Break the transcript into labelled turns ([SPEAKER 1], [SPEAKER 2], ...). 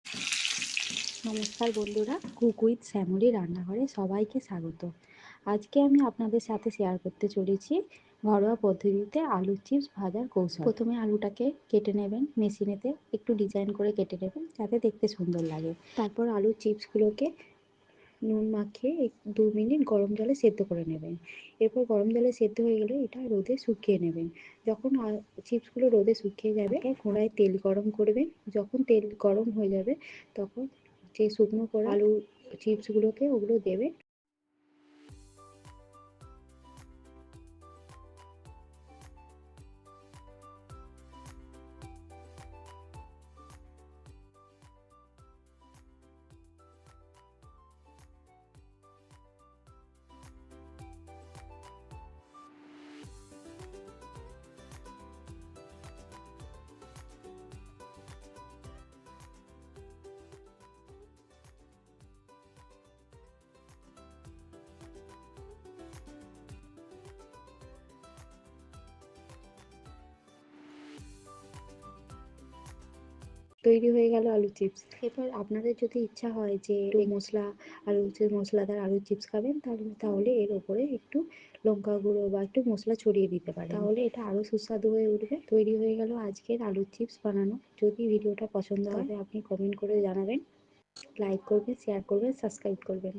[SPEAKER 1] নমস্কার বন্ধুরা, cook with Shyamoli রান্নাঘরে সবাইকে স্বাগত। আজকে আমি আপনাদের সাথে শেয়ার করতে চলেছি ঘরোয়া পদ্ধতিতে আলুর চিপস ভাজার কৌশল। প্রথমে আলুটাকে কেটে নেবেন, মেশিনেতে একটু ডিজাইন করে কেটে নেবেন যাতে দেখতে সুন্দর লাগে। তারপর আলুর চিপসগুলোকে নুন মাখিয়ে 2 মিনিট গরম জলে সেদ্ধ করে নেবেন। এরপর গরম জলে সেদ্ধ হয়ে গেলে এটা রোদে শুকিয়ে নেবেন। যখন চিপসগুলো রোদে শুকিয়ে যাবে, কড়াইয়ে তেল গরম করবেন। যখন তেল গরম হয়ে যাবে তখন যে শুকনো করা আলু চিপসগুলোকে ওগুলো দেবেন। তৈরি হয়ে গেল আলু চিপস। এরপর আপনাদের যদি ইচ্ছা হয় যে মশলাদার আলু চিপস খাবেন, তাহলে এর ওপরে একটু লঙ্কা গুঁড়ো বা একটু মশলা ছড়িয়ে দিতে পারেন, তাহলে এটা আরও সুস্বাদু হয়ে উঠবে। তৈরি হয়ে গেল আজকের আলুর চিপস বানানো। যদি ভিডিওটা পছন্দ হয় আপনি কমেন্ট করে জানাবেন, লাইক করবেন, শেয়ার করবেন, সাবস্ক্রাইব করবেন।